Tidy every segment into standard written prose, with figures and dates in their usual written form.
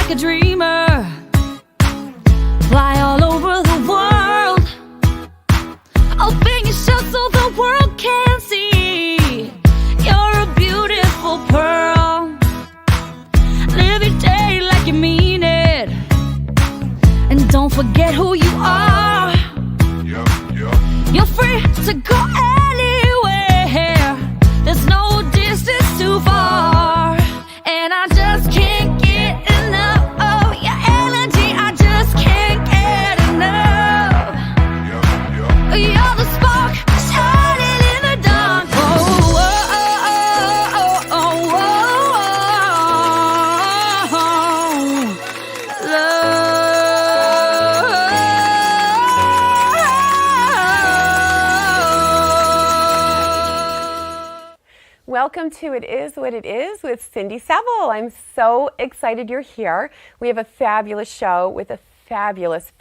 like a dreamer. Fly all over the world. Open your shell so the world can see. You're a beautiful pearl. Live your day like you mean it. And don't forget who you are. You're free to go anywhere. There's no distance too far. And I just can't get enough of your energy. I just can't get enough. You're the spark shining in the dark. Oh, oh, oh, oh, oh, oh, oh. Welcome to It Is What It Is with Cindy Seville. I'm so excited you're here. We have a fabulous show with a fabulous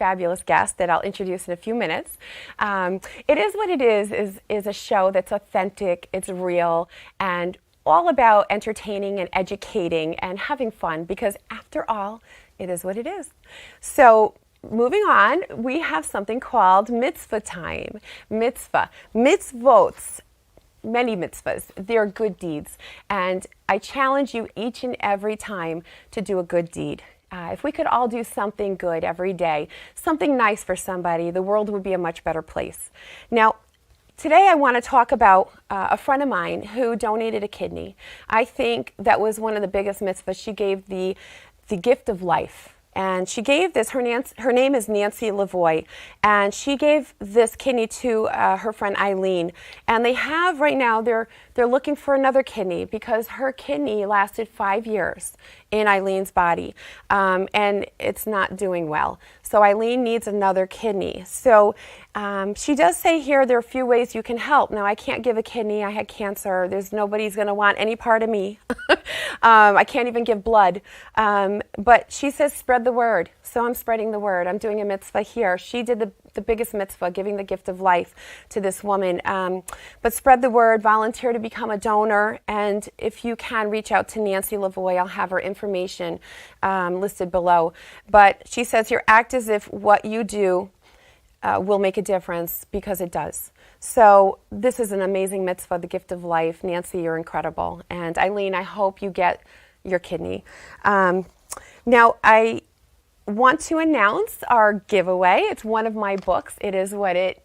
guest that I'll introduce in a few minutes. It Is What It is a show that's authentic, it's real, and all about entertaining and educating and having fun, because after all, it is what it is. So moving on, we have something called mitzvah time. Mitzvots. Many mitzvahs, they're good deeds, and I challenge you each and every time to do a good deed. If we could all do something good every day, something nice for somebody, the world would be a much better place. Now, today I want to talk about a friend of mine who donated a kidney. I think that was one of the biggest mitzvahs. She gave the gift of life. And she gave this, her name is Nancy Lavoie, and she gave this kidney to her friend Eileen. And they have right now, they're looking for another kidney because her kidney lasted 5 years in Eileen's body, and it's not doing well. So Eileen needs another kidney. So she does say here there are a few ways you can help. Now, I can't give a kidney. I had cancer. Nobody's going to want any part of me. I can't even give blood. But she says spread the word. So I'm spreading the word. I'm doing a mitzvah here. She did the biggest mitzvah, giving the gift of life to this woman. But spread the word, volunteer to become a donor, and if you can, reach out to Nancy Lavoie. I'll have her information listed below. But she says here, act as if what you do will make a difference, because it does. So this is an amazing mitzvah, the gift of life. Nancy, you're incredible. And Eileen, I hope you get your kidney. Now, I want to announce our giveaway. It's one of my books. It Is What It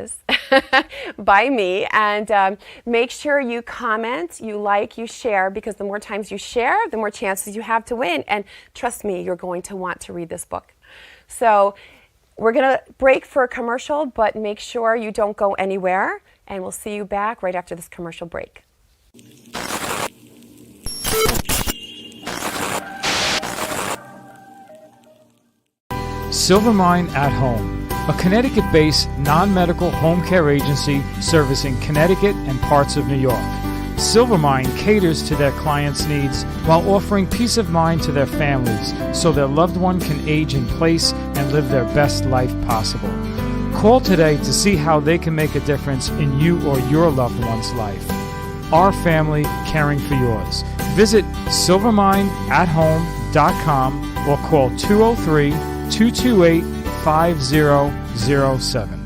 Is by me. And make sure you comment, you like, you share, because the more times you share, the more chances you have to win. And trust me, you're going to want to read this book. So we're going to break for a commercial, but make sure you don't go anywhere. And we'll see you back right after this commercial break. Silvermine at Home, a Connecticut-based non-medical home care agency servicing Connecticut and parts of New York. Silvermine caters to their clients' needs while offering peace of mind to their families so their loved one can age in place and live their best life possible. Call today to see how they can make a difference in you or your loved one's life. Our family caring for yours. Visit silvermineathome.com or call 203-228-5007.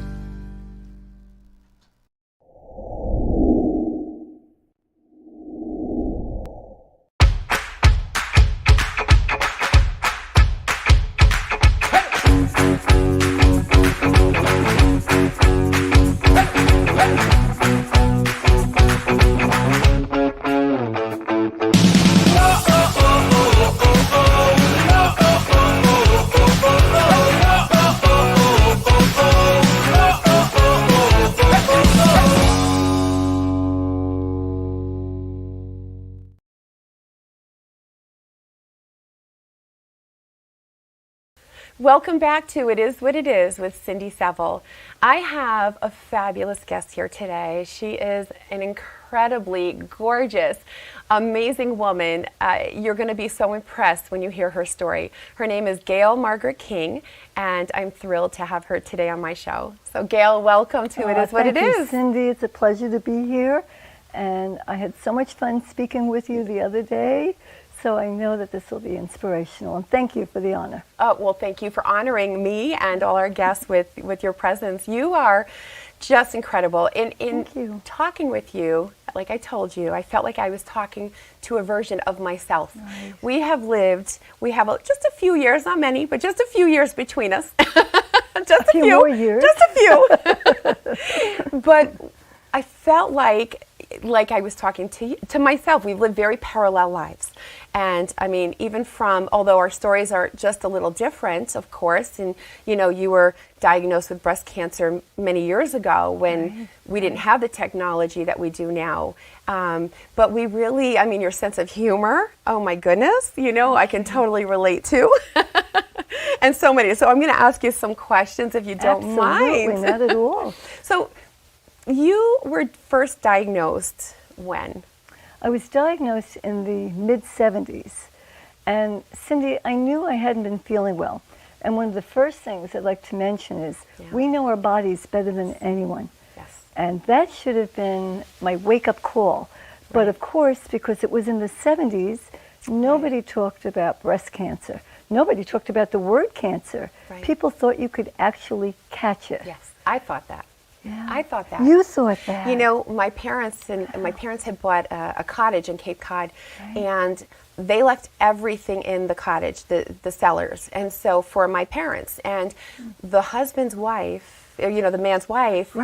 Welcome back to It Is What It Is with Cindy Seville. I have a fabulous guest here today. She is an incredibly gorgeous, amazing woman. You're going to be so impressed when you hear her story. Her name is Gail Margaret King, and I'm thrilled to have her today on my show. So Gail, welcome to It Is What It Is. Thank you, Cindy. It's a pleasure to be here, and I had so much fun speaking with you the other day. So I know that this will be inspirational, and thank you for the honor. Well, thank you for honoring me and all our guests with your presence. You are just incredible. In Thank you. talking with you, like I told you, I felt like I was talking to a version of myself. Nice. We have just a few years, not many, but just a few years between us. Just a few few more years. Just a few. But I felt like I was talking to myself. We've lived very parallel lives. And I mean, even although our stories are just a little different, of course, and you were diagnosed with breast cancer many years ago when we didn't have the technology that we do now. But we really, I mean, your sense of humor, oh my goodness, I can totally relate to. And so many. So I'm going to ask you some questions if you don't mind. Absolutely, not at all. So you were first diagnosed when? I was diagnosed in the mid-70s. And Cindy, I knew I hadn't been feeling well. And one of the first things I'd like to mention is we know our bodies better than anyone. Yes. And that should have been my wake-up call. But of course, because it was in the 70s, nobody talked about breast cancer. Nobody talked about the word cancer. Right. People thought you could actually catch it. Yes, I thought that. Yeah. I thought that. You thought that. My parents had bought a cottage in Cape Cod, and they left everything in the cottage, the cellars. And so for my parents and the husband's wife, the man's wife,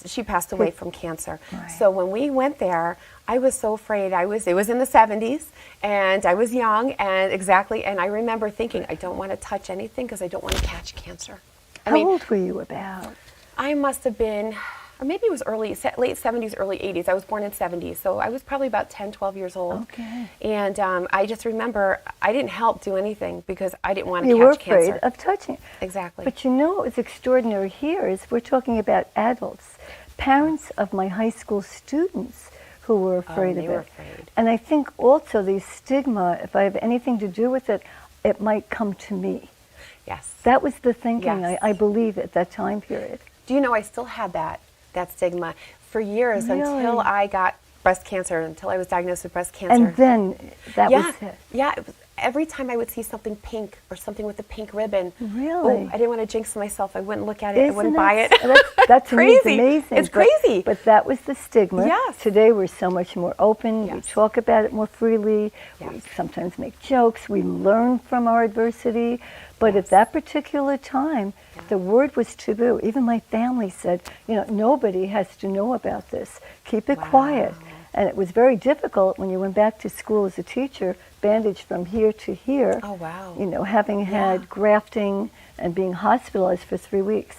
she passed away from cancer. Right. So when we went there, I was so afraid. It was in the 70s, and I was young, and I remember thinking, I don't want to touch anything because I don't want to catch cancer. How old were you about? I must have been, or maybe it was late 70s, early 80s. I was born in 70s, so I was probably about 10, 12 years old. Okay. And I just remember I didn't help do anything because I didn't want to You catch were afraid cancer. of touching it. Exactly. But what was extraordinary here is we're talking about adults, parents of my high school students who were afraid of it. They were afraid. And I think also the stigma, if I have anything to do with it, it might come to me. Yes. That was the thinking, Yes. I believe, at that time period. Do you know I still had that stigma for years until I got breast cancer, until I was diagnosed with breast cancer. And then that was it. Yeah, every time I would see something pink or something with a pink ribbon, Really? I didn't want to jinx myself. I wouldn't look at it. I Isn't wouldn't buy it. That's crazy. Amazing. It's crazy. But that was the stigma. Yes. Today we're so much more open. We Yes. talk about it more freely. Yes. We sometimes make jokes. We learn from our adversity. But at that particular time, the word was taboo. Even my family said, nobody has to know about this. Keep it quiet. And it was very difficult when you went back to school as a teacher, bandaged from here to here. Oh, wow. Having had grafting and being hospitalized for 3 weeks.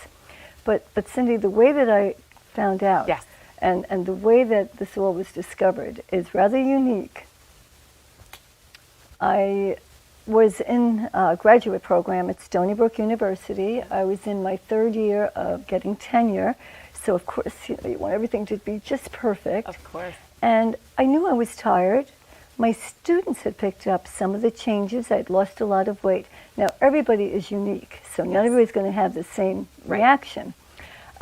But Cindy, the way that I found out, Yes. and the way that this all was discovered is rather unique. I was in a graduate program at Stony Brook University. I was in my 3rd year of getting tenure. So of course, you want everything to be just perfect. Of course. And I knew I was tired. My students had picked up some of the changes. I'd lost a lot of weight. Now, everybody is unique, so not everybody's going to have the same reaction.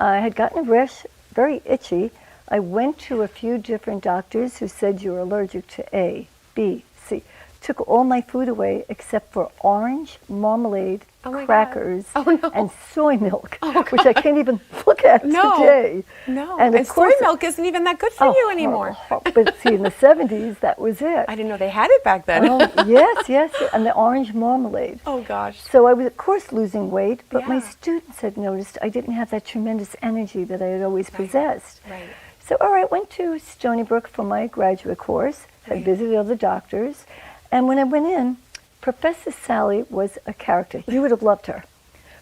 I had gotten a rash, very itchy. I went to a few different doctors who said you're allergic to A, B, C. Took all my food away except for orange, marmalade, crackers, and soy milk, which I can't even look at today. No, and of course, soy milk isn't even that good for you anymore. But see, in the 70s, that was it. I didn't know they had it back then. Yes, and the orange marmalade. Oh, gosh. So I was, of course, losing weight, but my students had noticed I didn't have that tremendous energy that I had always possessed. Right. So, all right, went to Stony Brook for my graduate course, had visited other doctors, and when I went in, Professor Sally was a character. You would have loved her.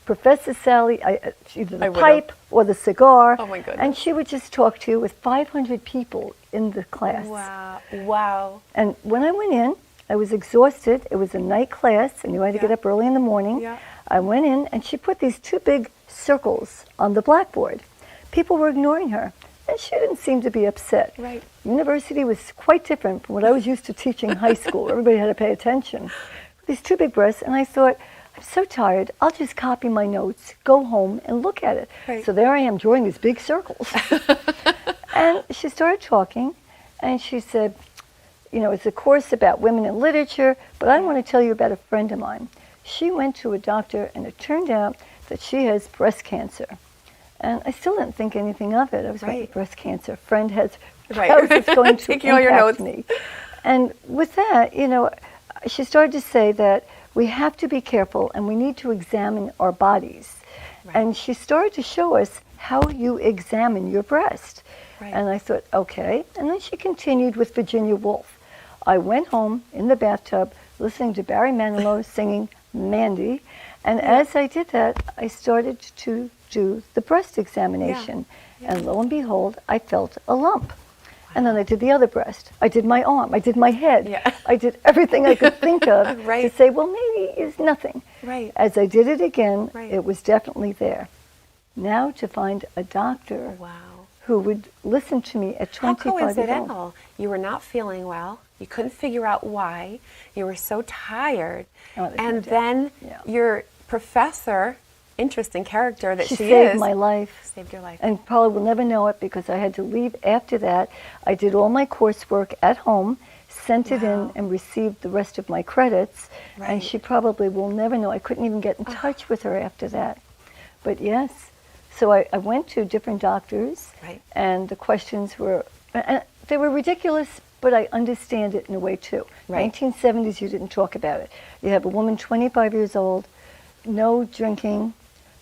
Professor Sally, either the pipe or the cigar. Oh, my goodness. And she would just talk to you with 500 people in the class. Wow. And when I went in, I was exhausted. It was a night class, and you had to get up early in the morning. Yeah. I went in, and she put these 2 big circles on the blackboard. People were ignoring her, and she didn't seem to be upset. Right. University was quite different from what I was used to teaching in high school. Everybody had to pay attention. These 2 big breasts, and I thought, I'm so tired, I'll just copy my notes, go home, and look at it. Right. So there I am drawing these big circles. And she started talking, and she said, it's a course about women in literature, but I want to tell you about a friend of mine. She went to a doctor, and it turned out that she has breast cancer. And I still didn't think anything of it. I was like, breast cancer. Friend has, how is this going to Taking all your notes. impact me? And with that, she started to say that we have to be careful and we need to examine our bodies. Right. And she started to show us how you examine your breast. Right. And I thought, okay. And then she continued with Virginia Woolf. I went home in the bathtub listening to Barry Manilow singing Mandy. And as I did that, I started to do the breast examination. And lo and behold, I felt a lump. And then I did the other breast. I did my arm. I did my head. Yeah. I did everything I could think of to say, well, maybe it's nothing. Right. As I did it again, Right. it was definitely there. Now to find a doctor Wow. who would listen to me at How 25 years old. coincidental. You were not feeling well. You couldn't figure out why. You were so tired. Oh, there's no and doubt. then Yeah. your professor, interesting character that She she saved is, my life. saved your life. And probably will never know it because I had to leave after that. I did all my coursework at home, sent it in, Wow. and received the rest of my credits. Right. And she probably will never know. I couldn't even get in touch with her after that. But yes, so I went to different doctors, Right. and the questions were, they were ridiculous, but I understand it in a way too. Right. 1970s, you didn't talk about it. You have a woman 25 years old, no drinking,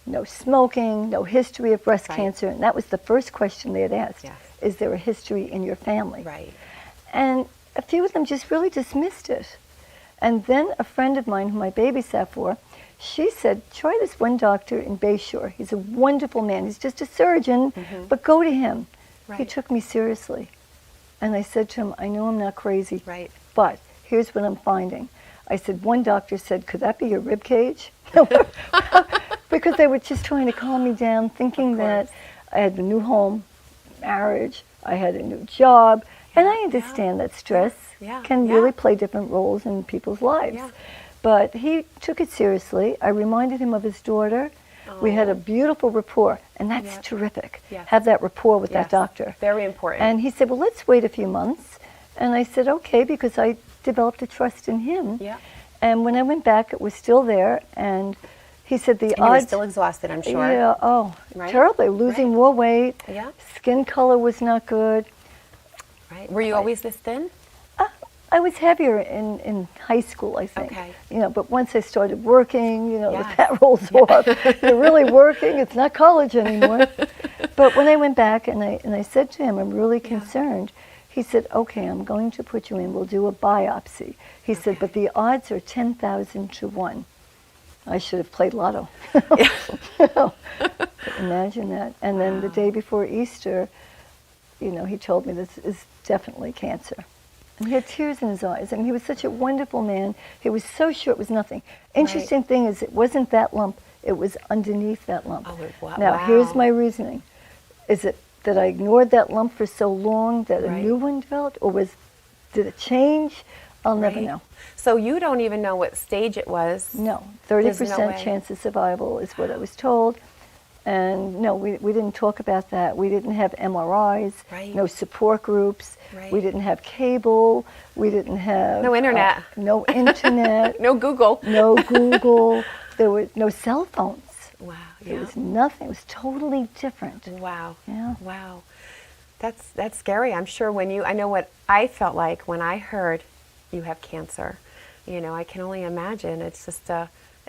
no smoking, no history of breast Right. cancer, and that was the first question they had asked. Yes. Is there a history in your family? Right. And a few of them just really dismissed it. And then a friend of mine whom I babysat for, she said, try this one doctor in Bayshore. He's a wonderful man. He's just a surgeon, but go to him. He Right. took me seriously. And I said to him, I know I'm not crazy, Right. but here's what I'm finding. I said, one doctor said, could that be your rib cage? Because they were just trying to calm me down, thinking that I had a new home, marriage, I had a new job, and I understand that stress can really play different roles in people's lives. Yeah. But he took it seriously. I reminded him of his daughter. We had a beautiful rapport, and that's terrific. Yes. Have that rapport with Yes. that doctor. Very important. And he said, well, let's wait a few months. And I said, okay, because I developed a trust in him. Yeah. And when I went back, it was still there. And he said the And you were odds. still exhausted, I'm sure. Yeah, Right? terribly. Losing more weight. Yeah. Skin color was not good. Right. Were you always this thin? I was heavier in high school, I think. Okay. But once I started working, the Yes. fat rolls off. You're really working. It's not college anymore. But when I went back and I said to him, I'm really concerned. He said, okay, I'm going to put you in. We'll do a biopsy. He said, but the odds are 10,000 to 1. I should have played lotto. Imagine that. And then the day before Easter, he told me this is definitely cancer. And he had tears in his eyes. And he was such a wonderful man. He was so sure it was nothing. Interesting thing is, it wasn't that lump. It was underneath that lump. Oh, Now, here's my reasoning. Is it that I ignored that lump for so long that a new one developed? Or did it change? I'll never know. So you don't even know what stage it was? No. There's no 30% way. chance of survival is what I was told. And no, we didn't talk about that. We didn't have MRIs, Right. no support groups. Right. We didn't have cable. We didn't have... No internet. No internet. No Google. No Google. There were no cell phones. Wow. There was nothing. It was totally different. Wow. Yeah. Wow. That's scary. I'm sure I know what I felt like when I heard you have cancer. I can only imagine. It's just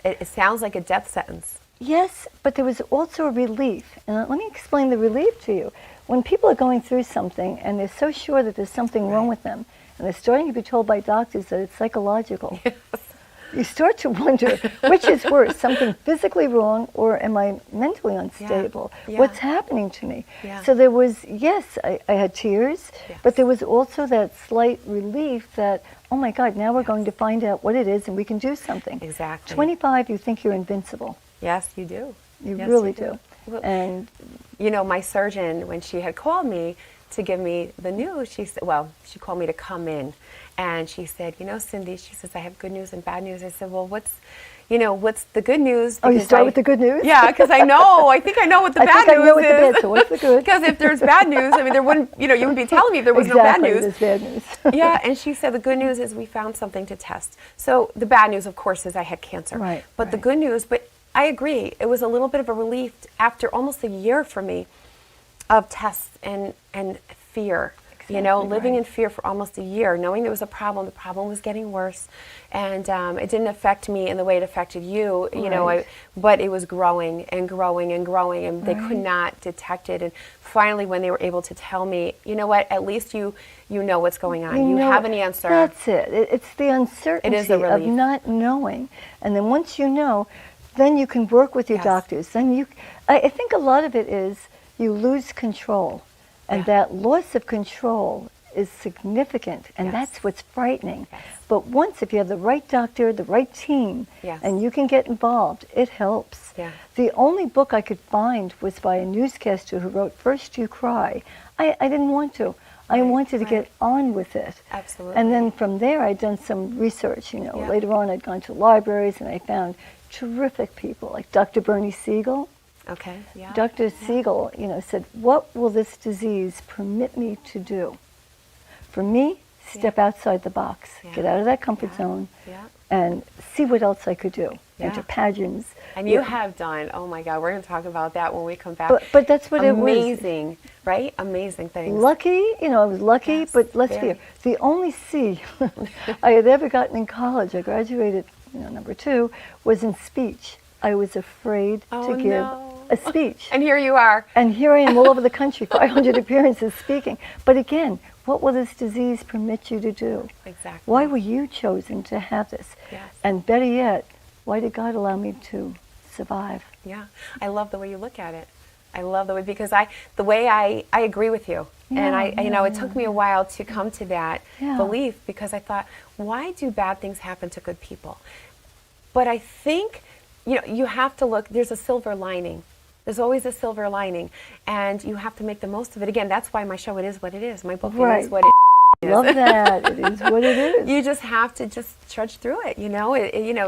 it sounds like a death sentence. Yes, but there was also a relief. And let me explain the relief to you. When people are going through something and they're so sure that there's something wrong with them, and they're starting to be told by doctors that it's psychological, you start to wonder, which is worse, something physically wrong or am I mentally unstable? Yeah. What's happening to me? Yeah. So there was, yes, I had tears, Yes. but there was also that slight relief that, oh my God, now we're going to find out what it is and we can do something. Exactly. 25, you think you're invincible. Yes, you do. You Yes, really you do. Well, And my surgeon, when she had called me to give me the news, she said, well, she called me to come in, and she said, you know, Cindy, she says, I have good news and bad news. I said, well, what's the good news? Oh, you Because start with the good news? Yeah, because I think I know what the I bad think I news know what the is. bad, so what's the good? Because if there's bad news, I mean, there wouldn't, you wouldn't be telling me if there was Exactly, no bad news. there's bad news. Yeah, and she said the good news is we found something to test. So the bad news, of course, is I had cancer. Right, But the right. good news, but I agree, it was a little bit of a relief after almost a year for me of tests and fear. Exactly Living right. in fear for almost a year, knowing there was a problem. The problem was getting worse, and it didn't affect me in the way it affected you. Right. But it was growing and growing and growing, and they could Right. not detect it. And finally, when they were able to tell me, you know what? At least you know what's going on. You know, have an answer. That's it. It's the uncertainty of relief. not knowing. And then once you know, then you can work with your Yes. doctors. Then I think a lot of it is you lose control. And Yeah. that loss of control is significant. And Yes. that's what's frightening. Yes. But once, if you have the right doctor, the right team, Yes. and you can get involved, it helps. Yeah. The only book I could find was by a newscaster who wrote First You Cry. I didn't want to. I Right, wanted to right. get on with it. Absolutely. And then from there, I'd done some research. Yeah. Later on, I'd gone to libraries and I found terrific people like Dr. Bernie Siegel. Okay. Yeah. Dr. Siegel, said, "What will this disease permit me to do? For me, step outside the box, Yeah. get out of that comfort Yeah. zone, Yeah. and see what else I could do. Yeah. Enter pageants." And you have done. Oh my God, we're going to talk about that when we come back. But that's what it was. Amazing, right? Amazing things. Lucky, I was lucky, Yes, but let's very. be the only C I had ever gotten in college, I graduated, number 2, was in speech. I was afraid Oh, to give no. a speech. And here you are. And here I am all over the country, 500 appearances speaking. But again, what will this disease permit you to do? Exactly. Why were you chosen to have this? Yes. And better yet, why did God allow me to survive? Yeah, I love the way you look at it. I love the way, because I agree with you. And it took me a while to come to that Yeah. belief, because I thought, why do bad things happen to good people? But I think, you have to look, there's a silver lining. There's always a silver lining, and you have to make the most of it. Again, that's why my show, It Is What It Is. My book, It Right. Is What It Is. Love that. It is what it is. You just have to just trudge through it,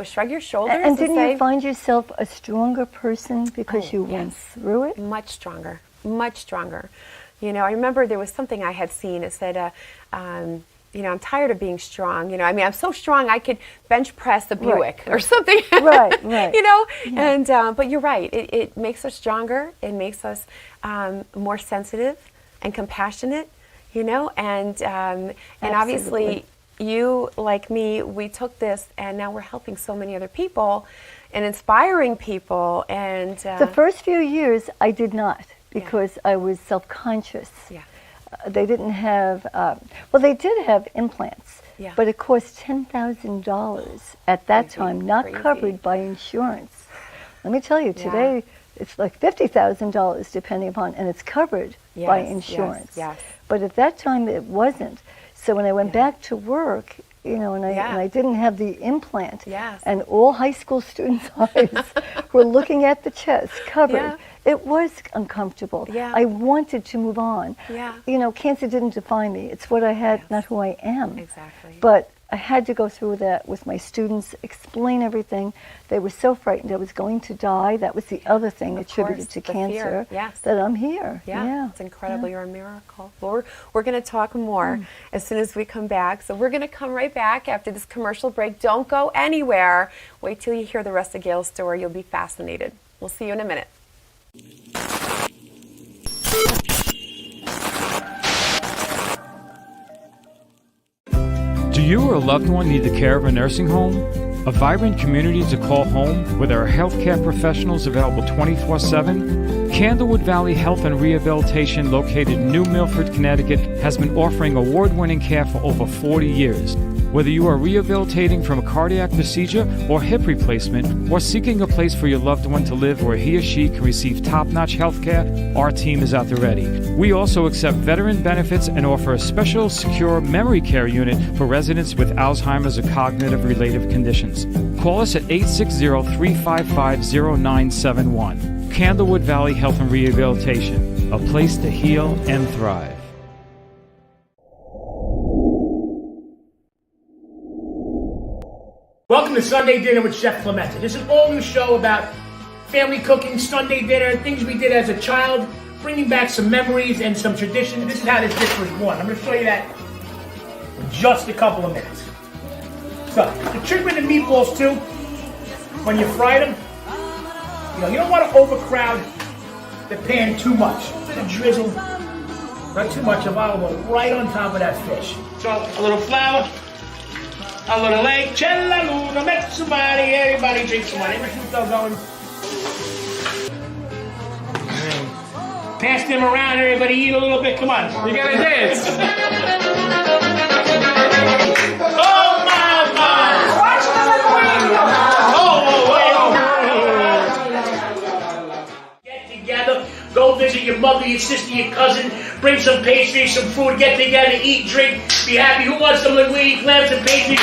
shrug your shoulders And didn't say, you find yourself a stronger person because you went yes. through it? much stronger, much stronger. I remember there was something I had seen. It said, I'm tired of being strong. I'm so strong I could bench press a Buick or something. Right, right. And but you're right. It makes us stronger. It makes us more sensitive and compassionate. And obviously you, like me, we took this, and now we're helping so many other people and inspiring people. And The first few years, I did not because I was self-conscious. yeah. They didn't have, they did have implants, Yeah. but it cost $10,000 at that Crazy, time, not crazy. covered by insurance. Let me tell you, today it's like $50,000 depending upon, and it's covered by Yes, insurance. yes. But at that time it wasn't. So when I went back to work, and I didn't have the implant, Yes. and all high school students' eyes were looking at the chest covered. Yeah. It was uncomfortable. Yeah. I wanted to move on. Yeah. Cancer didn't define me. It's what I had, Yes. not who I am. Exactly. But I had to go through that with my students, explain everything. They were so frightened I was going to die. That was the other thing Of attributed course, to the cancer. fear. Yes. That I'm here. Yeah, it's incredible. You're a miracle. Well, we're going to talk more as soon as we come back. So we're going to come right back after this commercial break. Don't go anywhere. Wait till you hear the rest of Gail's story. You'll be fascinated. We'll see you in a minute. Do you or a loved one need the care of a nursing home? A vibrant community to call home where there are healthcare professionals available 24/7? Candlewood Valley Health and Rehabilitation, located in New Milford, Connecticut, has been offering award-winning care for over 40 years. Whether you are rehabilitating from a cardiac procedure or hip replacement, or seeking a place for your loved one to live where he or she can receive top-notch health care, our team is at the ready. We also accept veteran benefits and offer a special secure memory care unit for residents with Alzheimer's or cognitive-related conditions. Call us at 860-355-0971. Candlewood Valley Health and Rehabilitation, a place to heal and thrive. to Sunday Dinner with Chef Clemente. This is an all-new show about family cooking, Sunday dinner, things we did as a child, bringing back some memories and some traditions. This is how this dish was born. I'm going to show you that in just a couple of minutes. So, the trick with the meatballs too, when you fry them, you don't want to overcrowd the pan too much. The drizzle, not too much of olive oil, right on top of that fish. So, a little flour, a little egg, Cella Luna, make somebody, everybody drink some wine. Every shoot going. Pass them around, everybody eat a little bit, come on. You gotta dance. Oh my God! Get together, go visit your mother, your sister, your cousin, bring some pastries, some food, get together, eat, drink, be happy. Who wants some linguine, clams, and pastries?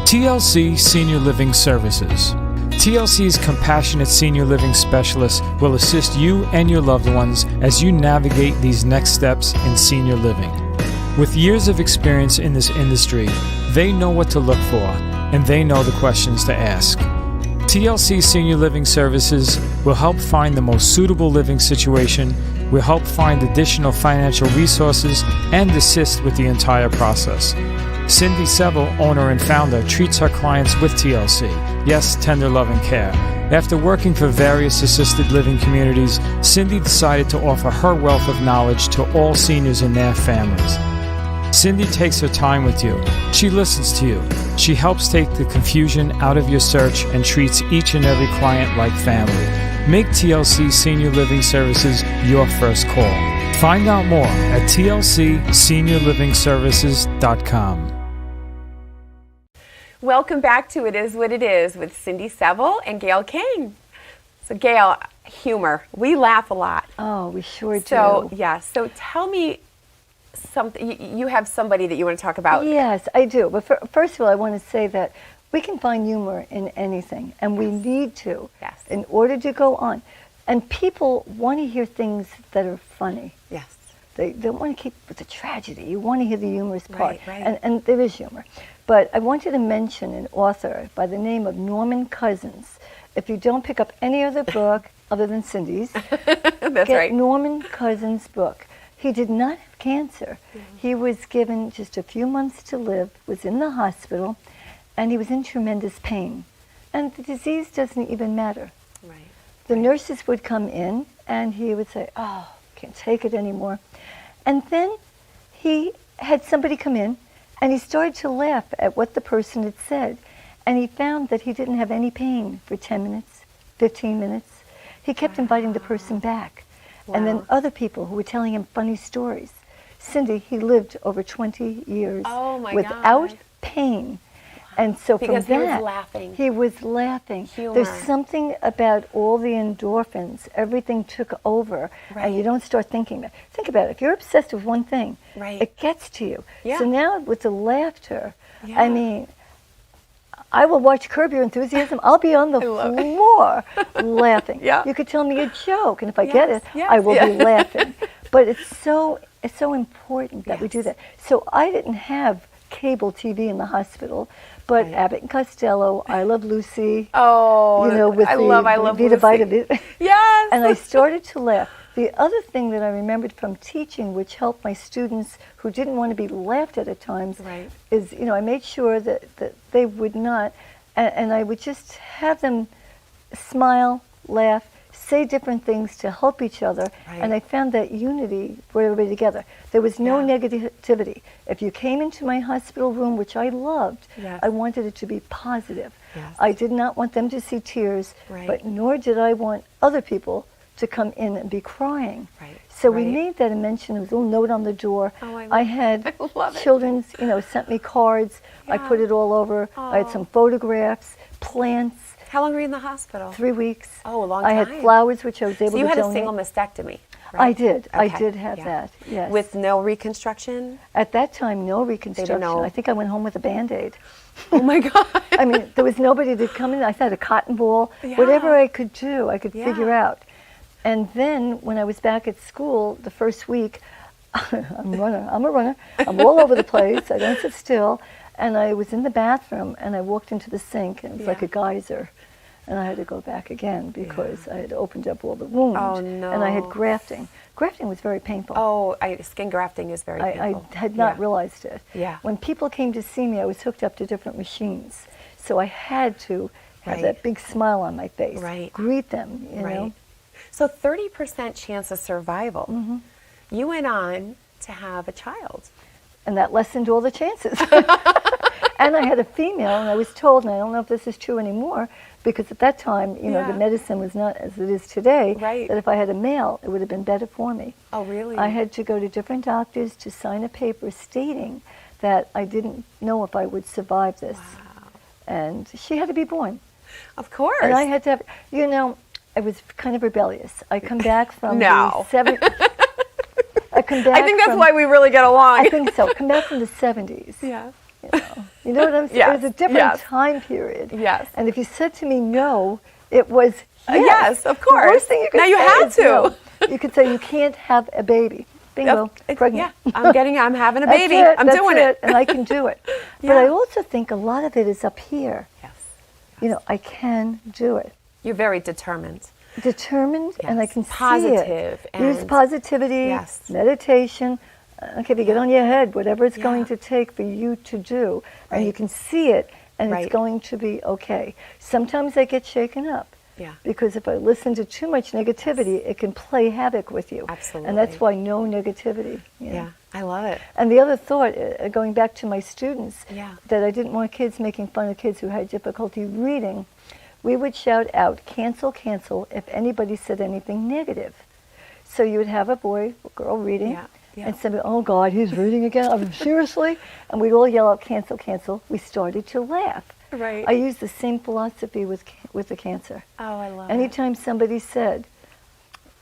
TLC Senior Living Services. TLC's compassionate senior living specialists will assist you and your loved ones as you navigate these next steps in senior living. With years of experience in this industry, they know what to look for and they know the questions to ask. TLC Senior Living Services will help find the most suitable living situation, will help find additional financial resources, and assist with the entire process. Cindy Seville, owner and founder, treats her clients with TLC. Yes, tender love and care. After working for various assisted living communities, Cindy decided to offer her wealth of knowledge to all seniors and their families. Cindy takes her time with you. She listens to you. She helps take the confusion out of your search and treats each and every client like family. Make TLC Senior Living Services your first call. Find out more at tlcseniorlivingservices.com. Welcome back to It Is What It Is with Cindy Seville and Gail King. So Gail, humor. We laugh a lot. Oh, we sure do. So, yeah. So tell me something. You have somebody that you want to talk about. Yes, I do. But first of all, I want to say that we can find humor in anything, and we need to in order to go on. And people want to hear things that are funny. Yes. They don't want to keep with the tragedy. You want to hear the humorous part. Right. And there is humor. But I wanted to mention an author by the name of Norman Cousins. If you don't pick up any other book other than Cindy's, get Norman Cousins' book. He did not have cancer. Mm-hmm. He was given just a few months to live, was in the hospital, and he was in tremendous pain. And the disease doesn't even matter. Right. The nurses would come in, and he would say, "Oh, can't take it anymore." And then he had somebody come in, and he started to laugh at what the person had said. And he found that he didn't have any pain for 10 minutes, 15 minutes. He kept inviting the person back. Wow. And then other people who were telling him funny stories. Cindy, he lived over 20 years without pain. And so because from that, he was laughing. Humor. There's something about all the endorphins. Everything took over, and you don't start thinking that. Think about it. If you're obsessed with one thing, it gets to you. Yeah. So now with the laughter, I mean, I will watch Curb Your Enthusiasm. I'll be on the floor laughing. Yeah. You could tell me a joke, and if I get it, I will be laughing. But it's so important that we do that. So I didn't have cable TV in the hospital, but Abbott and Costello, I Love Lucy. Oh, you know, with I love Lucy. Vita. Yes. And I started to laugh. The other thing that I remembered from teaching, which helped my students who didn't want to be laughed at times, is, I made sure that they would not, and I would just have them smile, laugh, say different things to help each other, and I found that unity brought everybody together. There was no negativity. If you came into my hospital room, which I loved, I wanted it to be positive. Yes. I did not want them to see tears, but nor did I want other people to come in and be crying. So we made that a mention. There was a little note on the door. I had children, sent me cards. I put it all over. I had some photographs, plants. How long were you in the hospital? 3 weeks. Oh, a long time. I had flowers, which I was able to donate. So you had a single mastectomy, right? I did. Okay. I did have that, yes. With no reconstruction? At that time, no reconstruction. They don't know. I think I went home with a Band-Aid. Oh, my God. I mean, there was nobody to come in. I had a cotton ball. Whatever I could do, I could figure out. And then when I was back at school the first week, I'm a runner. I'm all over the place. I don't sit still. And I was in the bathroom and I walked into the sink and it was like a geyser. And I had to go back again because I had opened up all the wounds. Oh, no. And I had grafting. Grafting was very painful. Oh, skin grafting is very painful. I had not realized it. Yeah. When people came to see me, I was hooked up to different machines. So I had to have that big smile on my face. Right. Greet them, you know. So 30% chance of survival. You went on to have a child. And that lessened all the chances. And I had a female, and I was told, and I don't know if this is true anymore, because at that time, you know, the medicine was not as it is today, that if I had a male, it would have been better for me. Oh, really? I had to go to different doctors to sign a paper stating that I didn't know if I would survive this. Wow. And she had to be born. Of course. And I had to have, you know, I was kind of rebellious. I come back from No. the 70s. I come back I think that's from, why we really get along. I think so. Come back from the 70s. Yeah. You know what I'm saying? Yes, It was a different time period. Yes. And if you said to me no, it was yes. Yes, of course. The worst thing you could Now you say had is to. no. You could say you can't have a baby. Bingo. Pregnant. Yeah, I'm having a That's baby. it, I'm that's doing it. And I can do it. But I also think a lot of it is up here. Yes. You know, I can do it. You're very determined. Determined, and I can Positive see it. Use and- positivity, Yes. meditation. Okay, if you get on your head, whatever it's going to take for you to do, and you can see it, and it's going to be okay. Sometimes I get shaken up. Yeah. Because if I listen to too much negativity, it can play havoc with you. Absolutely. And that's why no negativity. you know. Yeah, I love it. And the other thought, going back to my students, Yeah. that I didn't want kids making fun of kids who had difficulty reading, we would shout out, cancel, cancel, if anybody said anything negative. So you would have a boy or girl reading, and somebody, oh God, he's reading again? I mean, seriously? And we'd all yell out, cancel, cancel. We started to laugh. Right. I use the same philosophy with the cancer. Oh, I love it. Anytime somebody said,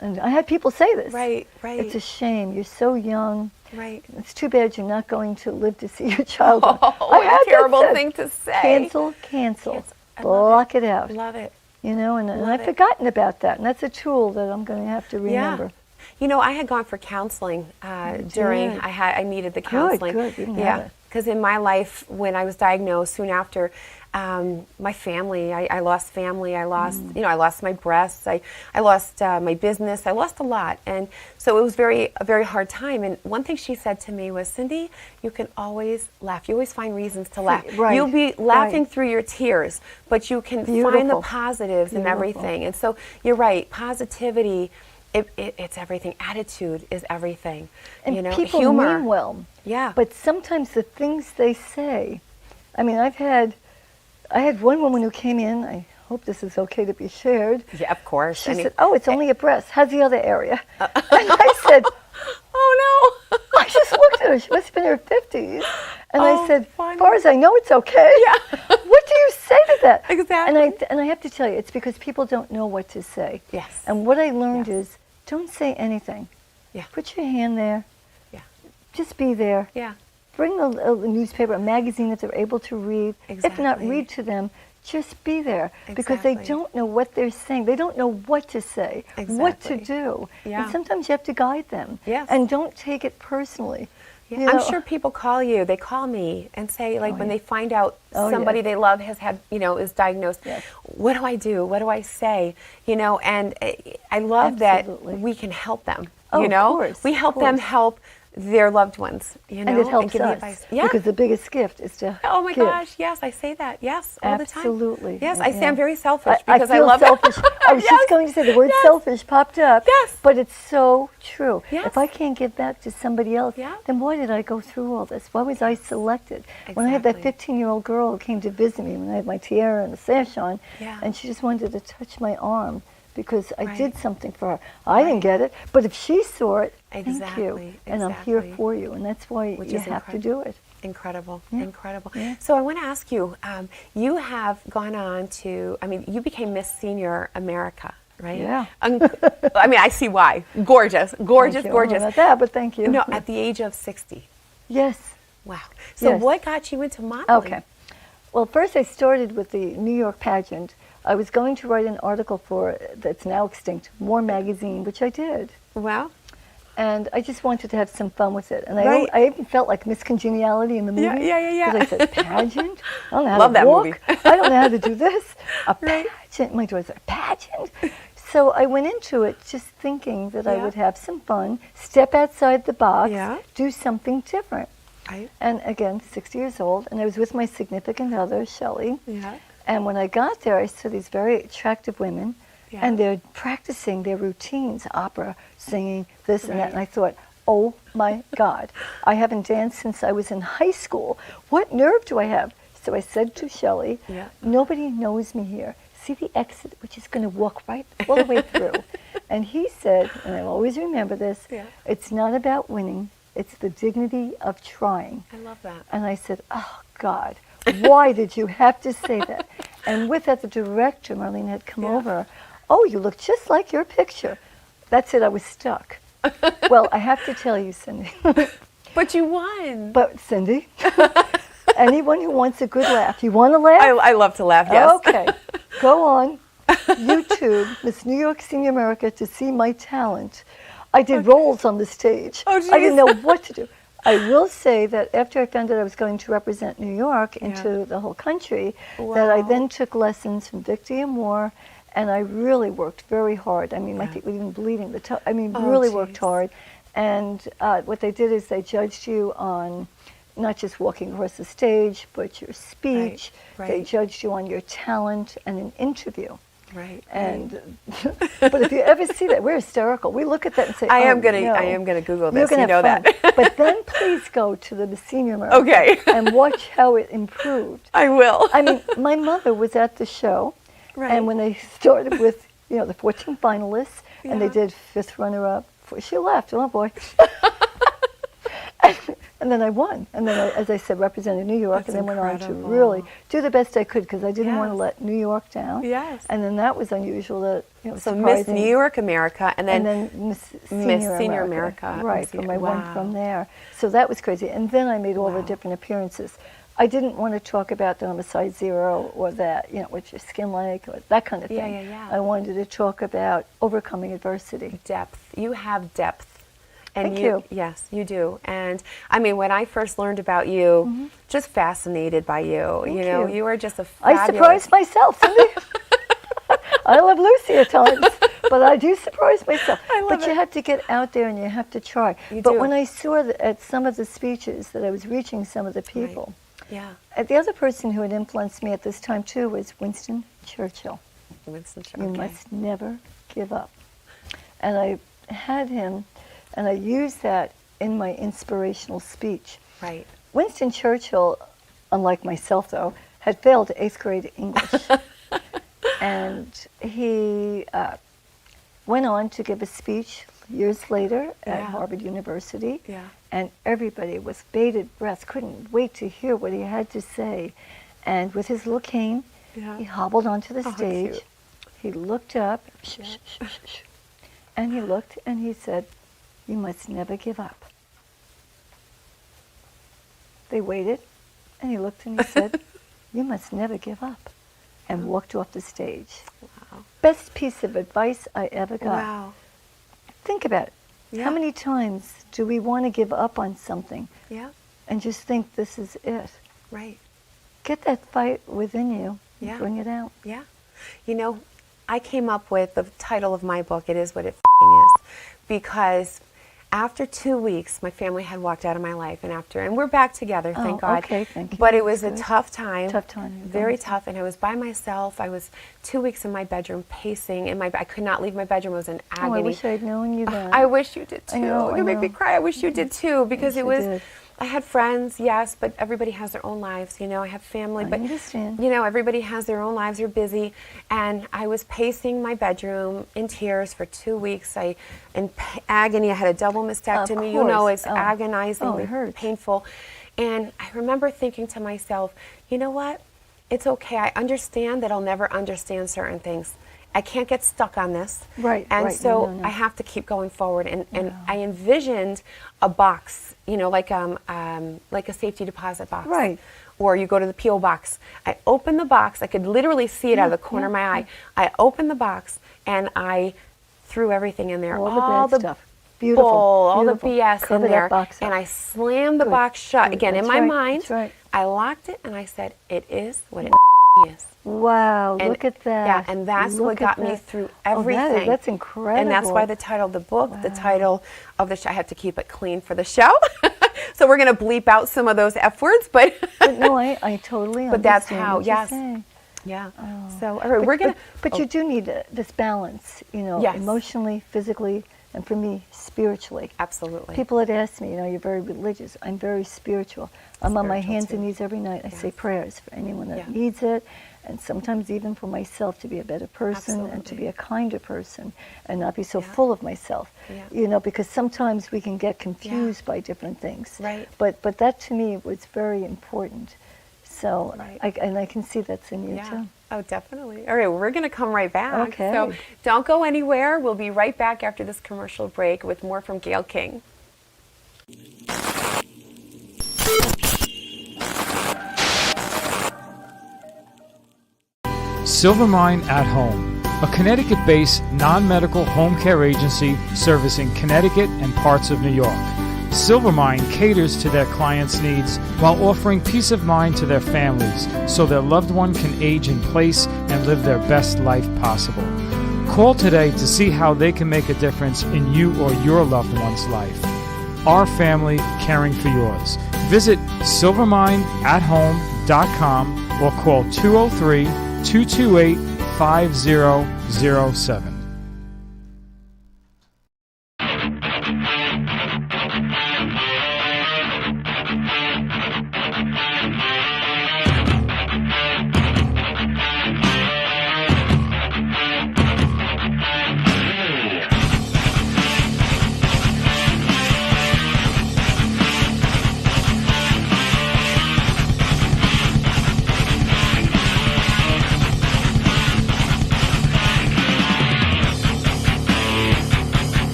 and I had people say this, Right. it's a shame, you're so young. Right. It's too bad you're not going to live to see your child. Oh, what a terrible thing to say. Cancel. Block it out. Love it. You know, and I've forgotten about that. And that's a tool that I'm going to have to remember. Yeah. You know, I had gone for counseling during, I needed the counseling. Good. You didn't have it. Because in my life, when I was diagnosed, soon after, my family, I lost family, I lost, you know, I lost my breasts, I lost my business, I lost a lot. And so it was a very hard time. And one thing she said to me was, Cindy, you can always laugh. You always find reasons to laugh. Right. You'll be laughing through your tears, but you can find the positives in everything. And so you're right, positivity, it's everything. Attitude is everything. And you know, people humor. mean well. Yeah. But sometimes the things they say, I mean, I had one woman who came in, I hope this is okay to be shared. Yeah, of course. She said, oh, it's only a breast. How's the other area? And I said, oh no. I just looked at her. She must have been in her 50s. And I said, funny. as far as I know, it's okay. Yeah. What do you say to that? Exactly. And I have to tell you, it's because people don't know what to say. Yes. And what I learned is, don't say anything. Yeah. Put your hand there. Yeah. Just be there. Yeah. Bring a newspaper, a magazine that they're able to read. If not, Exactly. read to them. Just be there. Because they Exactly. don't know what they're saying. They don't know what to say, what to Exactly. do. Yeah. And sometimes you have to guide them. Yes. And don't take it personally. Yeah. You I'm know? sure people call you. They call me and say, like, when they find out Oh, somebody yes. they love has had, you know, is diagnosed. Yes. What do I do? What do I say? You know, and I love Absolutely. that we can help them. Oh, you of know, course, we of help them course. help their loved ones. You know, And it helps give the us. advice. Yeah. Because the biggest gift is to Oh my give. gosh, yes, I say that. Yes, all the time. Absolutely. Yes, Yeah, I say I'm yeah. very selfish I because feel love selfish. it. I was just going to say the word selfish popped up. Yes. But it's so true. Yes. If I can't give back to somebody else, Yeah. then why did I go through all this? Why was I selected? When I had that Exactly. 15-year-old girl who came to visit me when I had my tiara and the sash on, Yeah. and she just wanted to touch my arm because I Right. did something for her. I didn't get it, but if she saw it, thank you. Exactly, And I'm here exactly. for you, and that's why Which you is have to do it. Incredible, Yeah. incredible. Yeah. So I want to ask you, you have gone on to, I mean, you became Miss Senior America, right? Yeah. I mean, I see why. Gorgeous, gorgeous, Thank you. I don't know gorgeous. about that, but thank you. No, at the age of 60. Yes. Wow. So Yes. what got you into modeling? Okay. Well, first I started with the New York pageant. I was going to write an article for that's now extinct, More Magazine, which I did. Well, And I just wanted to have some fun with it. And Right. I even felt like Miss Congeniality in the movie. Yeah. Because I said, pageant? I don't know how Love to that walk. movie. I don't know how to do this. A pageant. My daughter said, pageant? So I went into it just thinking that I Yeah. would have some fun, step outside the box, Yeah. do something different. Right. And again, 60 years old, and I was with my significant other, Shelley. Yeah. And when I got there, I saw these very attractive women, Yeah. and they're practicing their routines, opera, singing, this and that. Right. And I thought, oh my God, I haven't danced since I was in high school. What nerve do I have? So I said to Shelley, Yeah. nobody knows me here. See the exit, which is going to walk right all the way through. And he said, and I'll always remember this, Yeah. it's not about winning, it's the dignity of trying. I love that. And I said, oh, God, why did you have to say that? And with that, the director, Marlene, had come over. Oh, you look just like your picture. That's it, I was stuck. Well, I have to tell you, Cindy. But you won. But, Cindy, anyone who wants a good laugh, you want to laugh? I love to laugh, yes. Okay. Go on YouTube, Miss New York Senior America, to see my talent. I did roles on the stage. Oh, I didn't geez. know what to do. I will say that after I found out I was going to represent New York into the whole country, that I Wow. then took lessons from Dick Moore, and I really worked very hard. I mean, my feet were even bleeding. Really worked geez. hard. And what they did is they judged you on not just walking across the stage, but your speech. Right, They right. judged you on your talent and an interview. Right. And but if you ever see that, we're hysterical. We look at that and say, I oh, am gonna no. Google You're this. gonna You know have that. fun. But then please go to the Senior America Okay. and watch how it improved. I will. I mean, my mother was at the show, Right. and when they started with, the 14 finalists, and they Yeah. did fifth runner-up, she laughed, oh boy. And then I won. And then, as I said, represented New York, That's and then went on incredible. to really do the best I could because I didn't want to Yes. let New York down. Yes. And then that was unusual. That So Miss surprising. New York America, and then, Miss Senior Senior America. Right, Miss from Senior- I went wow. from there. So that was crazy. And then I made all the different appearances. I didn't want to talk about that I'm a size 0 or that, what's your skin like, or that kind of Yeah, thing. yeah. I wanted to talk about overcoming adversity. Depth. You have depth. And Thank you. Yes, you do. And I mean, when I first learned about you, just fascinated by you. Thank you you. are just a I fabulous. surprised myself, Cindy. I love Lucy at times, but I do surprise myself. I love But you it. have to get out there and you have to try. You but do. when I saw that at some of the speeches that I was reaching some of the people, Yeah. the other person who had influenced me at this time too was Winston Churchill. Winston Churchill. You Okay. must never give up. And I had him, and I used that in my inspirational speech. Right. Winston Churchill, unlike myself though, had failed 8th grade English. And he went on to give a speech years later at Yeah. Harvard University. Yeah. And everybody with bated breath, couldn't wait to hear what he had to say. And with his little cane, Yeah. he hobbled onto the Oh, stage. cute. He looked up, and he looked and he said, "You must never give up." They waited, and he looked and he said, "You must never give up," and walked off the stage. Wow. Best piece of advice I ever got. Wow. Think about it. Yeah. How many times do we want to give up on something Yeah. and just think this is it? Right. Get that fight within you and Yeah. bring it out. Yeah. You know, I came up with the title of my book, It Is What It Is, because after 2 weeks, my family had walked out of my life, and we're back together, thank Oh, God. okay, thank you. But it was That's a good. tough time. Tough time, you're Very going through. tough, and I was by myself. I was 2 weeks in my bedroom pacing, and I could not leave my bedroom. I was in agony. Oh, I wish I'd known you then. I wish you did too. I know, You make me know. cry. I wish you did too, because Yes, it I was. did. I had friends, yes, but everybody has their own lives. I have family, I but understand. everybody has their own lives. They're busy, and I was pacing my bedroom in tears for 2 weeks. In agony. I had a double mastectomy. course. It's Oh. agonizingly Oh, it hurts. painful. And I remember thinking to myself, you know what? It's okay. I understand that I'll never understand certain things. I can't get stuck on this. Right, And right. so No. I have to keep going forward. And I envisioned a box, like a safety deposit box. Right. Or you go to the P.O. box. I opened the box. I could literally see it out of the corner of my eye. I opened the box and I threw everything in there. All the bad stuff. Beautiful, all the beautiful. BS Cover in that there, box up. and I slammed the Good, box shut. good. Again, in That's my right, mind, that's right. I locked it, and I said, "It is what it is." Wow, And- look at that. Yeah, and that's Look what at got me that. through Oh, everything. that's incredible. And that's why the title of the book, the title of the show, I have to keep it clean for the show. So we're going to bleep out some of those F words, but But no, I totally But that's understand how, what you're yes. saying. yeah. So all right, we're going to. But you do need this balance, Yes. emotionally, physically, and for me, spiritually. Absolutely. People had asked me, you're very religious. I'm very spiritual. I'm on my Spiritual, hands too. and knees every night. I say Yes. prayers for anyone that Yeah. needs it, and sometimes even for myself to be a better person and to Absolutely. be a kinder person and not be so Yeah. full of myself. Yeah. Because sometimes we can get confused by different things. Right. But that to me was very important. So Right. I can see that's in you Yeah. too. Oh, definitely. All right, we're going to come right back. Okay. So don't go anywhere. We'll be right back after this commercial break with more from Gail King. Silvermine at Home, a Connecticut-based non-medical home care agency servicing Connecticut and parts of New York. Silvermine caters to their clients' needs while offering peace of mind to their families so their loved one can age in place and live their best life possible. Call today to see how they can make a difference in you or your loved one's life. Our family caring for yours. Visit silvermineathome.com or call 203-228-5007.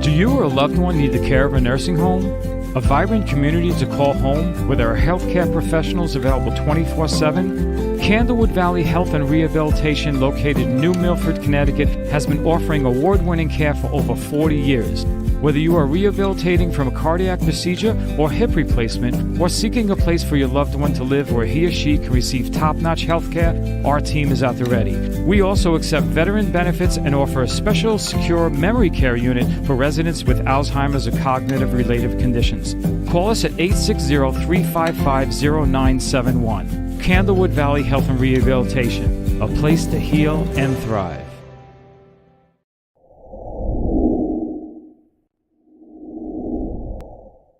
Do you or a loved one need the care of a nursing home? A vibrant community to call home where there are healthcare professionals available 24/7? Candlewood Valley Health and Rehabilitation, located in New Milford, Connecticut, has been offering award-winning care for over 40 years. Whether you are rehabilitating from a cardiac procedure or hip replacement, or seeking a place for your loved one to live where he or she can receive top-notch health care, our team is at the ready. We also accept veteran benefits and offer a special secure memory care unit for residents with Alzheimer's or cognitive-related conditions. Call us at 860-355-0971. Candlewood Valley Health and Rehabilitation, a place to heal and thrive.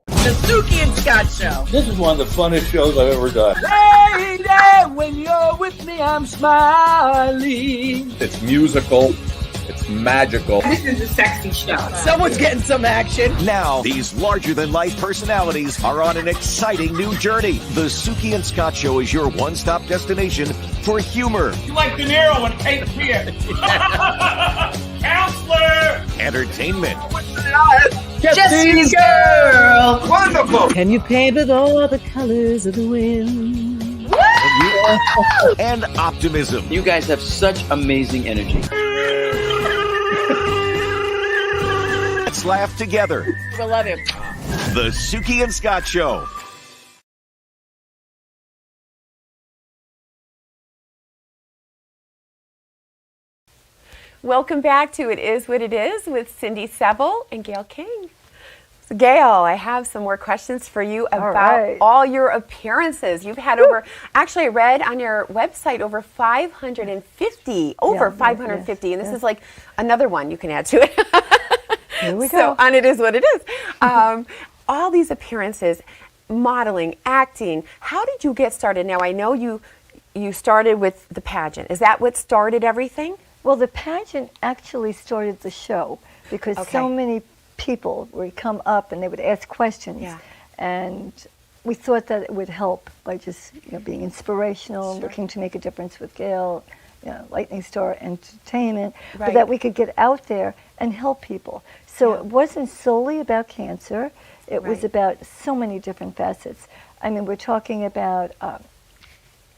The Suki and Scott Show. This is one of the funnest shows I've ever done. Lady, when you're with me, I'm smiling. It's musical. It's magical. This is a sexy show. Someone's getting some action. Now, these larger-than-life personalities are on an exciting new journey. The Suki and Scott Show is your one-stop destination for humor, You like De Niro and Cape Fear. Counselor! entertainment, Jesse's girl. Wonderful. Can you paint with all the colors of the wind? and optimism. You guys have such amazing energy. Let's laugh together. I love him. The Suki and Scott Show. Welcome back to It Is What It Is with Cindy Seville and Gail King. So Gail, I have some more questions for you about right. all your appearances. You've had over, actually I read on your website over 550, over Yeah, 550, yes, and this yes. is like another one you can add to it. Here we So go. on It Is What It Is. All these appearances, modeling, acting, how did you get started? Now I know you started with the pageant. Is that what started everything? Well, the pageant actually started the show because so Okay. many people would come up and they would ask questions. Yeah. And we thought that it would help by just being inspirational, Sure. looking to make a difference with Gail, Lightning Star Entertainment, but Right. that we could get out there and help people. So Yeah. it wasn't solely about cancer. It was Right. about so many different facets. I mean, we're talking about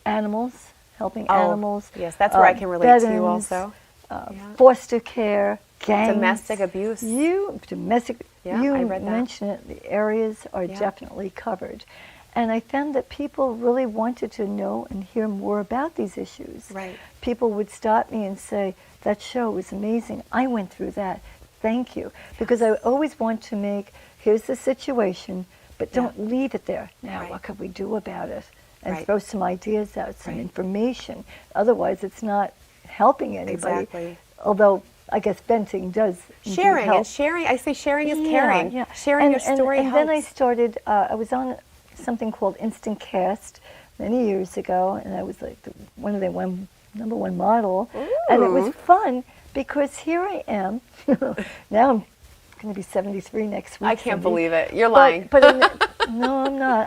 animals, helping Oh, animals. yes, that's where I can relate to you veterans, also. Foster care, gangs. Domestic abuse. Yeah, You I read that. mentioned it, the areas are definitely covered. And I found that people really wanted to know and hear more about these issues. Right. People would stop me and say, that show was amazing. I went through that. Thank you. Because I always want to make, here's the situation, but don't leave it there. Now, Right. what could we do about it? And Right. throw some ideas out, some information. Otherwise, it's not helping anybody. Exactly. Although, I guess venting does indeed Sharing help. and sharing. I say sharing is Yeah, caring. yeah. Sharing your story and then I helps. started, I was on something called Instant Cast many years ago, and I was like one of the number one model. And it was fun because here I am. Now I'm going to be 73 next week. I can't Cindy. believe it. You're lying. But no, I'm not.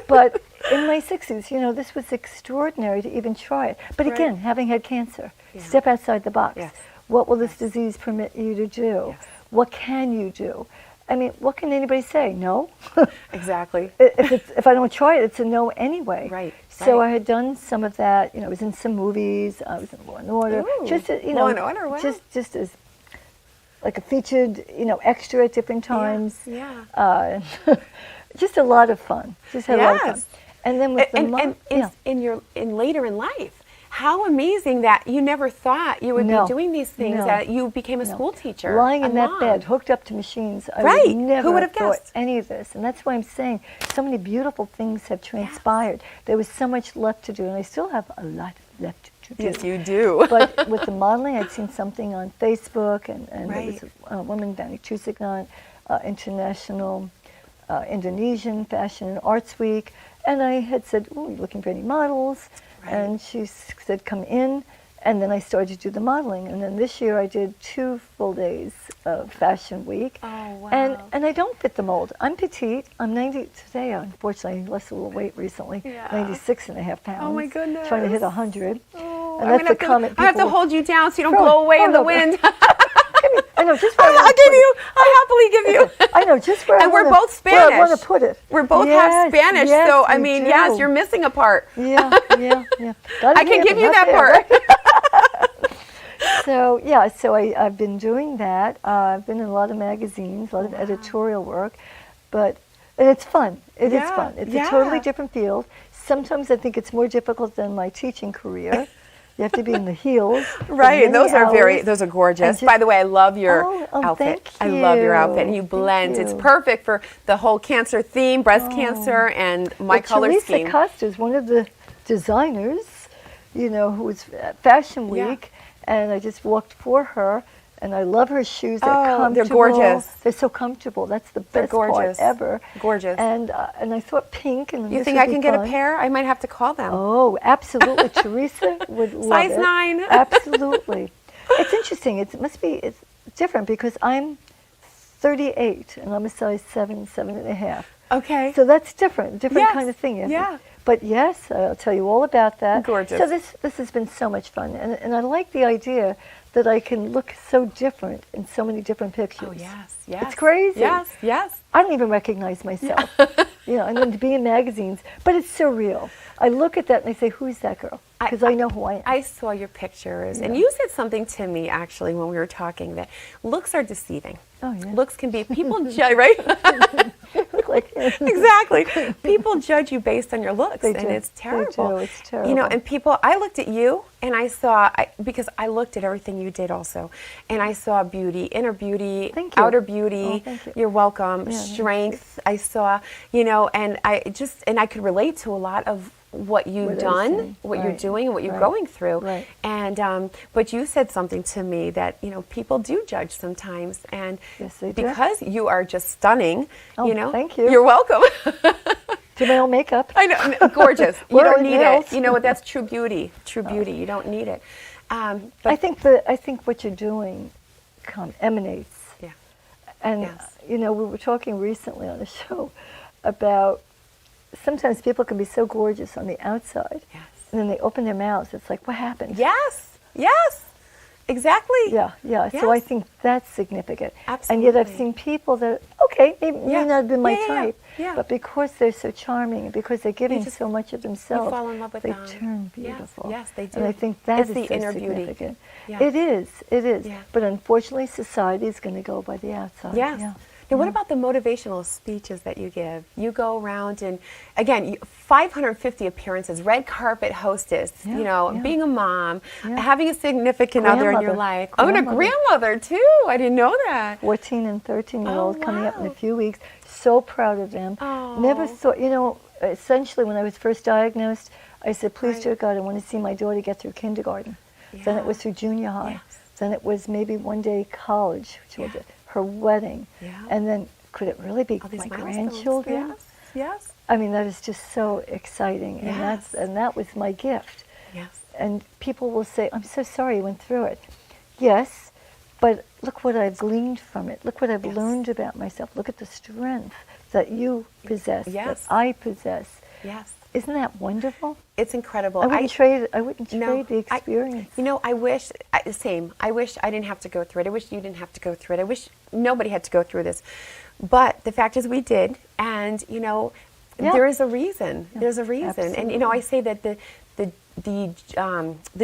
But in my 60s, this was extraordinary to even try it. But again, having had cancer, step outside the box. Yes. What will this disease permit you to do? Yes. What can you do? I mean, what can anybody say? No? Exactly. If I don't try it, it's a no anyway. Right, So right. I had done some of that. I was in some movies. I was in Law and Order. Ooh, Just Law and Order, wow. just as like a featured, extra at different times. Yeah. Just a lot of fun. Just had a lot of fun. Yes. And then with in later in life, how amazing that you never thought you would No. be doing these things. No. That you became a school teacher, lying a in that mom. bed, hooked up to machines. I Right. would never Who would have thought guessed? any of this. And that's why I'm saying so many beautiful things have transpired. There was so much left to do, and I still have a lot left to do. Yes, you do. But with the modeling, I'd seen something on Facebook, and there was Right. a woman, Dani Tusigan, International Indonesian Fashion and Arts Week, and I had said, "Oh, you looking for any models?" Right. And she said, "Come in." And then I started to do the modeling, and then this year I did 2 full days of Fashion Week. Oh, wow. And I don't fit the mold. I'm petite. I'm 90 today. Unfortunately, I lost a little weight recently. Yeah. 96.5 pounds. Oh, my goodness. Trying to hit 100. Oh, And I'm that's gonna the comment I have to people- hold you down so you don't Throw it. blow away in Oh, the no. wind. I know just where I I'll wanna give put it. you. I'll happily give you. I know just where. And I we're wanna, both Where I want Spanish. to put it. We both have Yes, Spanish, yes, so I we mean, do. yes, you're missing a part. Yeah. Gotta I can be give you not that there, part. right? So I've been doing that. I've been in a lot of magazines, a lot of editorial work, and it's fun. It is fun. It's a totally different field. Sometimes I think it's more difficult than my teaching career. You have to be in the heels. for Right, many those are hours. those are gorgeous. And By the way, I love your Oh, outfit. thank I love your you. outfit. And you Thank blend. It's you. perfect for the whole cancer theme, breast cancer, and my Well, color Teresa scheme. Costa is one of the designers, who was at Fashion Yeah. Week, and I just walked for her, and I love her shoes. They're Oh, comfortable. they're gorgeous. They're so comfortable. That's the They're best part gorgeous. ever. Gorgeous. And I thought pink, and You this think would I be can get a fun. pair? I might have to call them. Oh, absolutely. Teresa would love Size it. 9. Absolutely. It's interesting. It's different because I'm 38 and I'm a size 7.5. Okay. So that's different Yes. kind of thing. Yeah. But yes, I'll tell you all about that. Gorgeous. So this has been so much fun, and I like the idea that I can look so different in so many different pictures. Oh, yes. It's crazy. Yes. I don't even recognize myself. And then to be in magazines, but it's surreal. I look at that and I say, who's that girl? Because I know who I am. I saw your pictures, and you said something to me actually when we were talking that looks are deceiving. Oh, yeah. Looks can be people judge, right? Look like Exactly. People judge you based on your looks, They and do. it's They terrible. do. It's terrible. And people, I looked at you, and I saw, because I looked at everything you did also, and I saw beauty, inner beauty, Thank you. outer beauty. Oh, thank you. You're welcome. Yeah, Strength. I saw, and I could relate to a lot of what you've What I was done, saying. what you're Right. doing, and what you're Right. going through. Right. And but you said something to me that people do judge sometimes, and Yes, they do. because you are just stunning. Oh, thank you. You're welcome. Do my own makeup. I know, no, gorgeous. You Wear don't need nails. it. You know what? That's true beauty. True beauty. You don't need it. But I think what you're doing emanates. yeah, And Yes. we were talking recently on a show about sometimes people can be so gorgeous on the outside, Yes. and then they open their mouths. It's like, what happened? yes. Exactly. Yeah, yeah. So I Yes. think that's significant. Absolutely. And yet I've seen people that, okay, may Yeah. not have been my Yeah, yeah, yeah. type, Yeah. but because they're so charming and because they're giving just- so much of themselves, fall in love with they them. turn Yes, beautiful. yes, they do. And I think that It's is the so inner beauty. significant. Yeah. It is, it is. Yeah. But unfortunately, society is going to go by the outside. Yes. Yeah. Now, what about the motivational speeches that you give? You go around and, again, 550 appearances, red carpet hostess, Yeah, you know, yeah. being a mom, Yeah. having a significant other in your Grandmother. life. Oh, and a grandmother, too. I didn't know that. 14 and 13-year-old Oh, coming up in a wow. few weeks. So proud of them. Oh. Never thought, you know, essentially when I was first diagnosed, I said, please, Right. dear God, I want to see my daughter get through kindergarten. Then it was through junior high. Yes. Then it was maybe one day college, which was Yeah. her wedding. Yeah. And then could it really be All these my milestones. grandchildren? Yes, yes, I mean, that is just so exciting. Yes. And that was my gift. yes. And people will say, I'm so sorry you went through it. Yes, but look what I've gleaned from it. Look what I've Yes. learned about myself. Look at the strength that you possess, Yes. that I possess. Yes. Isn't that wonderful? It's incredible. I wouldn't trade No, the experience. I wish, same. I wish I didn't have to go through it. I wish you didn't have to go through it. I wish nobody had to go through this. But the fact is we did. And, you know, Yeah. there is a reason. There's a reason. And, you know, I say that the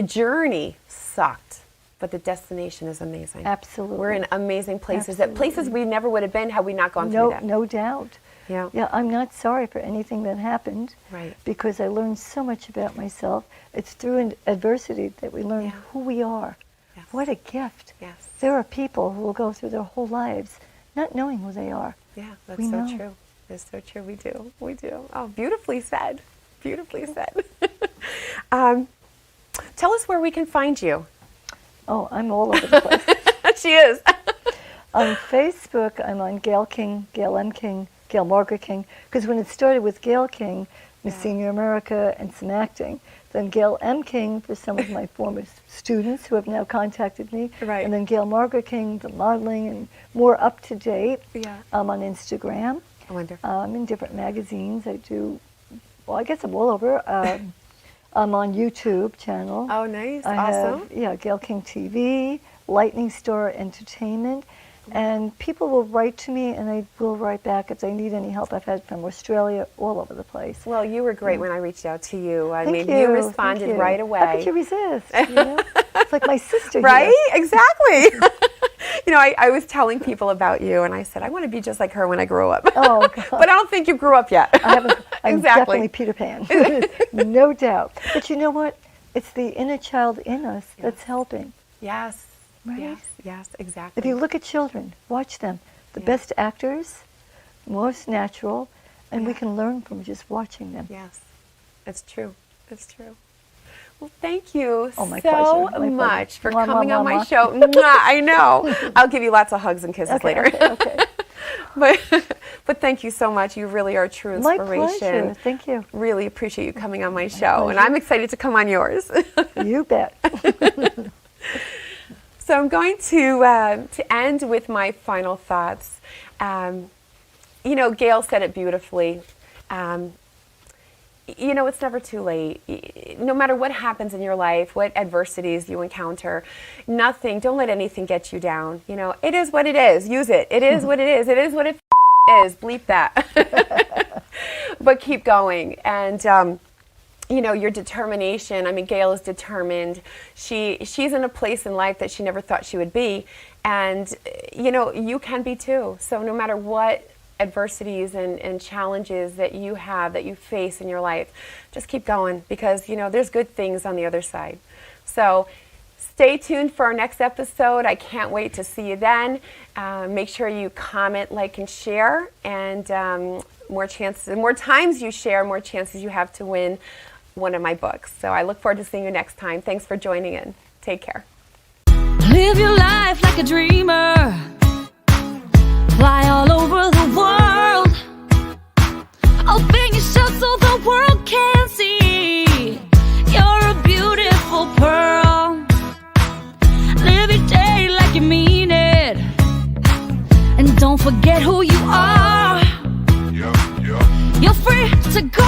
journey sucked, but the destination is amazing. Absolutely. We're in amazing places, that places we never would have been had we not gone through No, that. no doubt. Yeah. Yeah, I'm not sorry for anything that happened. Right. Because I learned so much about myself. It's through adversity that we learn Yeah. who we are. Yes. What a gift. Yes. There are people who will go through their whole lives not knowing who they are. Yeah, that's We so know. true. It's so true. We do. We do. Oh, beautifully said. Beautifully said. Tell us where we can find you. Oh, I'm all over the place. She is. On Facebook, I'm on Gail King, Gail M. King, Gail Margaret King. Because when it started with Gail King, Miss Senior America, and some acting, then Gail M. King for some of my former students who have now contacted me. Right. And then Gail Margaret King, the modeling, and more up to date. Yeah. I'm on Instagram. Wonderful. I'm in different magazines. I do, well, I guess I'm all over. I'm on YouTube channel. Oh, nice. I Awesome. have, Gail King TV, Lightning Star Entertainment, and people will write to me, and I will write back if they need any help. I've had from Australia, all over the place. Well, you were great when I reached out to you. I Thank mean, you. responded Thank you. right away. How could you resist? You know? It's like my sister. Right? Here. Exactly. You know, I was telling people about you, and I said, I want to be just like her when I grow up. Oh, God. But I don't think you grew up yet. I haven't. I'm Exactly. definitely Peter Pan, no doubt. But you know what? It's the inner child in us that's helping. Yes. Right? Yes. Yes. Exactly. If you look at children, watch them. The Yeah. best actors, most natural, and we Yeah. can learn from just watching them. Yes, it's true. It's true. Well, thank you Oh, my so pleasure. My pleasure. much for Mwah, coming mwah, on my mwah. show. Mwah, I know. I'll give you lots of hugs and kisses Okay, later. okay. But thank you so much. You really are a true My inspiration. pleasure. Thank you. Really appreciate you coming on my show, and pleasure. I'm excited to come on yours. You bet. So I'm going to end with my final thoughts. You know, Gail said it beautifully. You know, it's never too late. No matter what happens in your life, what adversities you encounter, don't let anything get you down. You know, it is what it is. Use it. It is what it is. It is what it is. Bleep that. But keep going. And, you know, your determination. I mean, Gail is determined. She's in a place in life that she never thought she would be. And, you know, you can be too. So no matter what adversities and challenges that you have, that you face in your life, just keep going, because, you know, there's good things on the other side. So stay tuned for our next episode. I can't wait to see you then. Make sure you comment, like, and share. And more times you share, more chances you have to win one of my books. So I look forward to seeing you next time. Thanks for joining in. Take care. Live your life like a dreamer. Fly all over the world. Open yourself so the world can see. You're a beautiful pearl. Live your day like you mean it. And don't forget who you are. You're free to go